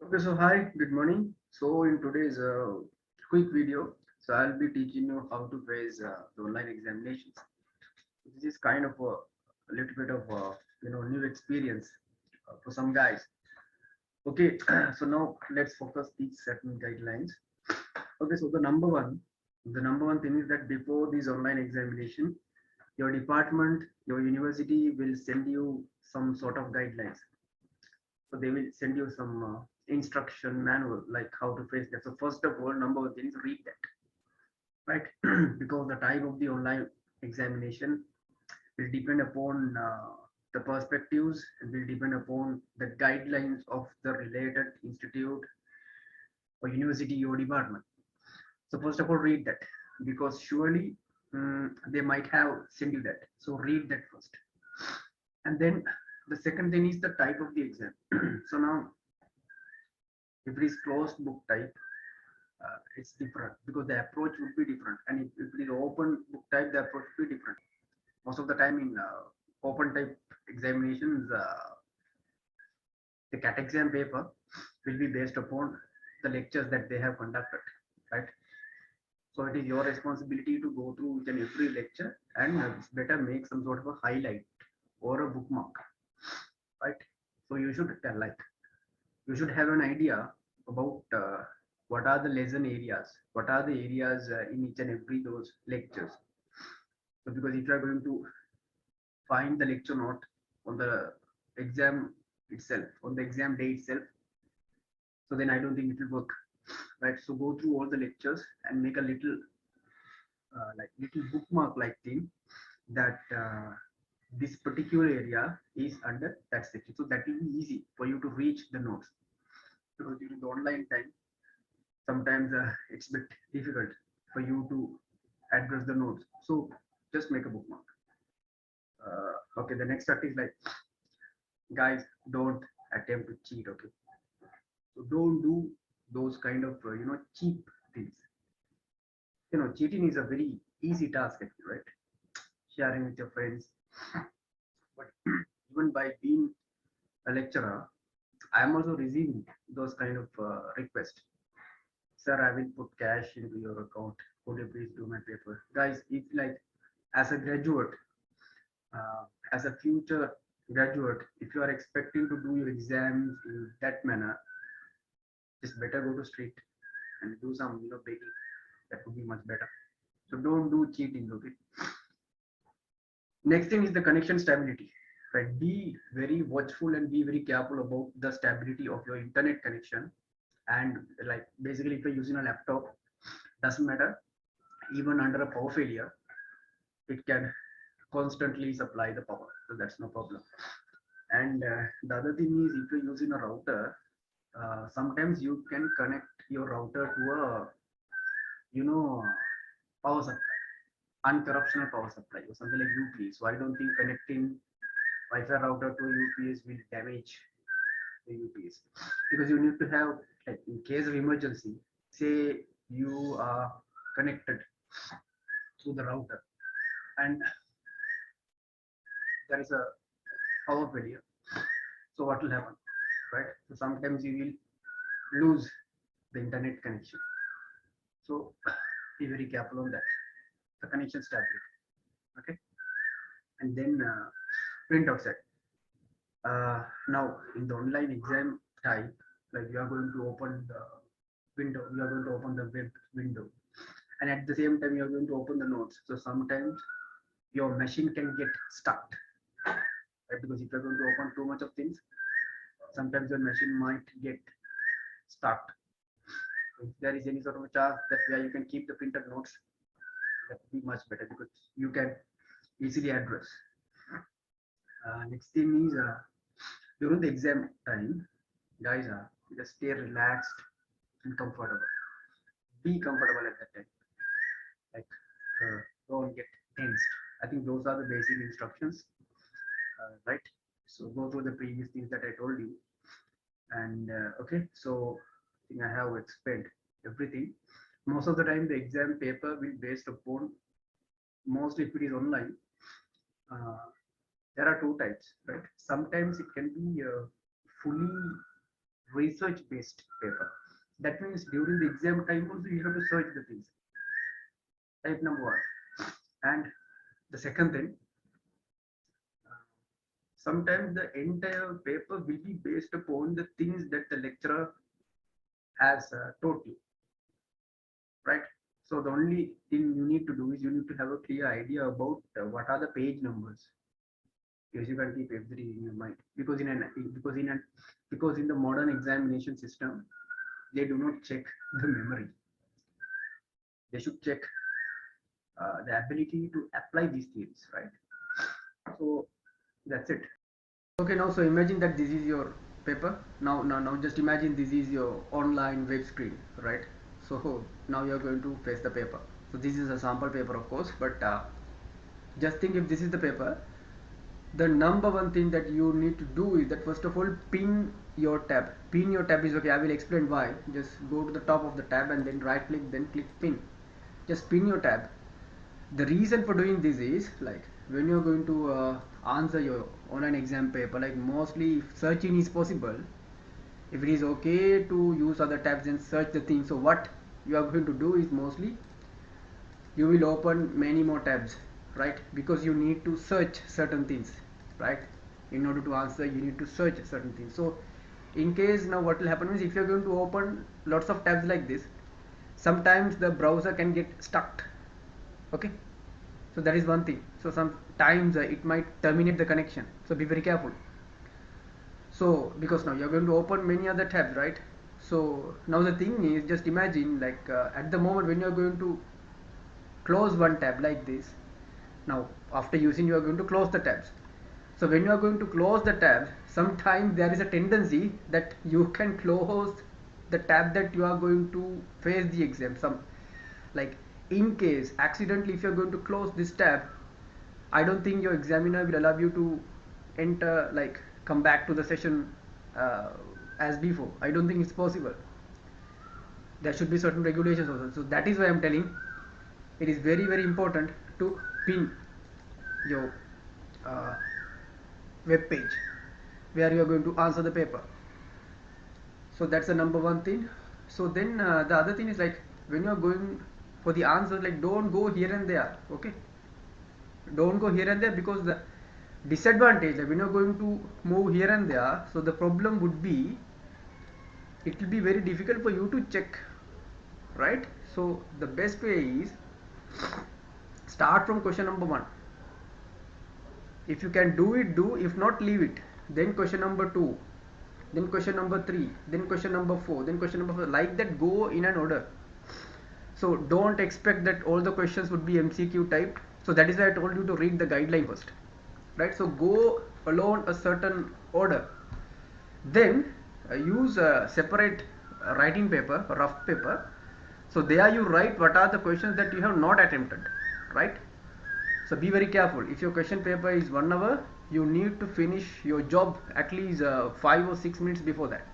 Okay, so hi, good morning. So in today's quick video, so I'll be teaching you how to face the online examinations. This is kind of a little bit of new experience for some guys. Okay, so now let's focus each certain guidelines. Okay, so the number one thing is that before this online examination, your department, your university will send you some sort of guidelines. So they will send you some instruction manual like how to face that. So first of all, number one thing is read that, right? Because the type of the online examination will depend upon the perspectives and will depend upon the guidelines of the related institute or university or department. So first of all, read that because surely they might have sent you that. So read that first, and then the second thing is the type of the exam. So now, if it is closed book type, it's different because the approach would be different, and if it is open book type, the approach would be different. Most of the time in open type examinations, the cat exam paper will be based upon the lectures that they have conducted, right? So it is your responsibility to go through each and every lecture and it's better make some sort of a highlight or a bookmark, right? So you should have an idea about what are the lesson areas, what are the areas in each and every those lectures. So because if you are going to find the lecture note on the exam itself, on the exam day itself, so then I don't think it will work, right? So go through all the lectures and make a little little bookmark like thing that this particular area is under that section. So that will be easy for you to reach the notes because during the online time sometimes it's a bit difficult for you to address the notes. So just make a bookmark. Okay, the next step is like, guys, don't attempt to cheat. Okay, so don't do those kind of cheap things. Cheating is a very easy task, actually, right? Sharing with your friends, but even by being a lecturer, I am also receiving those kind of requests. Sir, I will put cash into your account. Could you please do my paper? Guys, if like as a graduate, uh, as a future graduate, if you are expecting to do your exams in that manner, just better go to street and do some begging. That would be much better. So don't do cheating. Okay. Next thing is the connection stability. Right. Be very watchful and be very careful about the stability of your internet connection. And like basically, if you're using a laptop, doesn't matter. Even under a power failure, it can constantly supply the power. So that's no problem. And the other thing is, if you're using a router, sometimes you can connect your router to a you know power supply, uncorruptional power supply or something like UPS. So I don't think connecting Wi-Fi router to a UPS will damage the UPS because you need to have, like, in case of emergency, say you are connected to the router and there is a power failure. So what will happen, right? So sometimes you will lose the internet connection. So be very careful on that. The connection stability. Okay, and then printout set. Now in the online exam type, like you are going to open the window, you are going to open the web window, and at the same time you are going to open the notes. So sometimes your machine can get stuck, right? Because if you are going to open too much of things, sometimes your machine might get stuck. If there is any sort of a chance that where you can keep the printed notes, that would be much better because you can easily address. Next thing is during the exam time, guys, just stay relaxed and comfortable. Be comfortable at that time. Like, don't get tensed. I think those are the basic instructions, right? So go through the previous things that I told you. And okay, so I think I have explained everything. Most of the time, the exam paper will based upon, mostly if it is online. Uh, there are two types, right? Sometimes it can be fully research based paper. That means during the exam time also you have to search the things. Type number one. And the second thing, sometimes the entire paper will be based upon the things that the lecturer has taught you, right? So the only thing you need to do is you need to have a clear idea about what are the page numbers. Yes, you can keep everything in your mind, because in the modern examination system, they do not check the memory. They should check the ability to apply these theories, right? So that's it. Okay, now so imagine that this is your paper. Now just imagine this is your online web screen, right? So now you're going to face the paper. So this is a sample paper, of course, but just think, if this is the paper, the number one thing that you need to do is that first of all pin your tab. Pin your tab is okay. I will explain why. Just go to the top of the tab and then right click, then click pin. Just pin your tab. The reason for doing this is, like, when you're going to answer your online exam paper, like, mostly if searching is possible, if it is okay to use other tabs and search the thing, so what you are going to do is mostly you will open many more tabs, right? Because you need to search certain things, right? In order to answer, you need to search certain things. So in case, now what will happen is, if you're going to open lots of tabs like this, sometimes the browser can get stuck. Okay, so that is one thing. So sometimes it might terminate the connection, so be very careful. So because now you're going to open many other tabs, right? So now the thing is, just imagine, like, at the moment when you're going to close one tab like this, now after using, you are going to close the tabs. So when you are going to close the tab, sometimes there is a tendency that you can close the tab that you are going to face the exam. Some, like, in case accidentally if you are going to close this tab, I don't think your examiner will allow you to enter, like, come back to the session as before. I don't think it's possible. There should be certain regulations also. So that is why I'm telling, it is very very important to pin your web page where you are going to answer the paper. So that's the number one thing. So then the other thing is, like, when you are going for the answer, like, don't go here and there. Okay, don't go here and there, because the disadvantage, like, when you're going to move here and there, so the problem would be, it will be very difficult for you to check, right? So the best way is, start from question number one. If you can do it, do. If not, leave it. Then question number two, then question number three, then question number four, then question number 5, like that, go in an order. So don't expect that all the questions would be MCQ type. So that is why I told you to read the guideline first, right? So go along a certain order, then use a separate writing paper, rough paper. So there you write what are the questions that you have not attempted, right? So be very careful. If your question paper is 1 hour, you need to finish your job at least 5 or 6 minutes before that,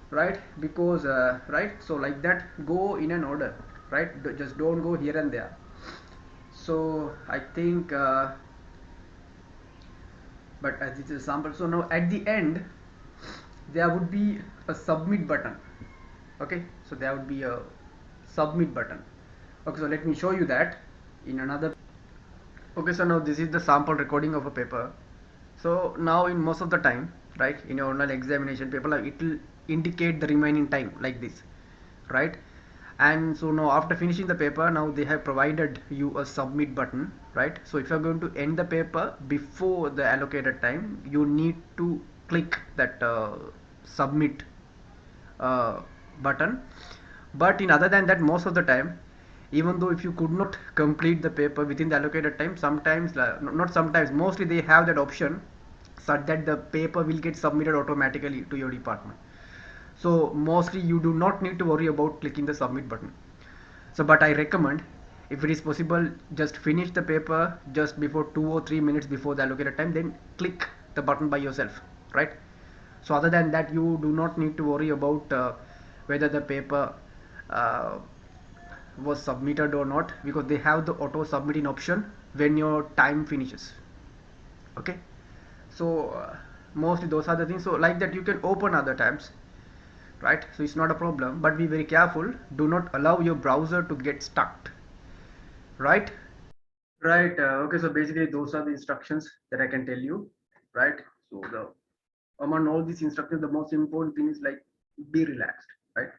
right? Because right, so like that, go in an order, right? Just don't go here and there. So I think but as this is a sample, so now at the end there would be a submit button. Okay, so there would be a submit button. Okay, so let me show you that in another. Okay, so now this is the sample recording of a paper. So now in most of the time, right, in your online examination paper, like, it will indicate the remaining time like this, right? And so now after finishing the paper, now they have provided you a submit button, right? So if you're going to end the paper before the allocated time, you need to click that submit button. But in other than that, most of the time, even though if you could not complete the paper within the allocated time, sometimes, not sometimes, mostly they have that option such that the paper will get submitted automatically to your department. So mostly you do not need to worry about clicking the submit button. So but I recommend, if it is possible, just finish the paper just before 2 or 3 minutes before the allocated time, then click the button by yourself, right? So other than that, you do not need to worry about whether the paper was submitted or not, because they have the auto submitting option when your time finishes. Okay, so mostly those are the things. So like that, you can open other tabs, right? So it's not a problem, but be very careful. Do not allow your browser to get stuck, right? Right. Okay. So basically, those are the instructions that I can tell you, right? So the among all these instructions, the most important thing is like be relaxed, right?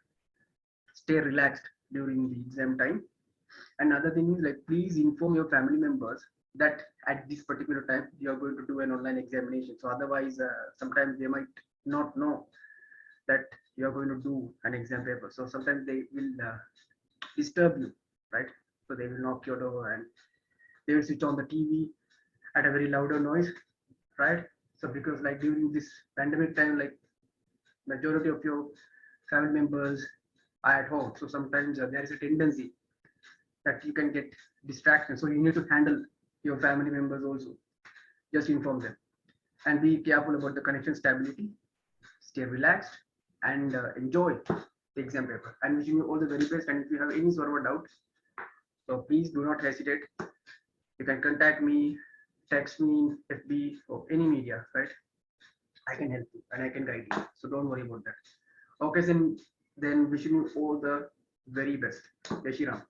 Stay relaxed during the exam time. Another thing is like please inform your family members that at this particular time you are going to do an online examination. So otherwise, sometimes they might not know that you are going to do an exam paper. So sometimes they will disturb you, right? So they will knock your door and they will switch on the TV at a very louder noise, right? So because like during this pandemic time, like majority of your family members are at home, so sometimes there is a tendency that you can get distraction. So you need to handle your family members also. Just inform them and be careful about the connection stability. Stay relaxed and enjoy the exam paper. And wishing you all the very best. And if you have any sort of doubt, so please do not hesitate. You can contact me, text me, FB or any media, right? I can help you and I can guide you. So don't worry about that. Okay, then wishing you all the very best. Jai Shri Ram.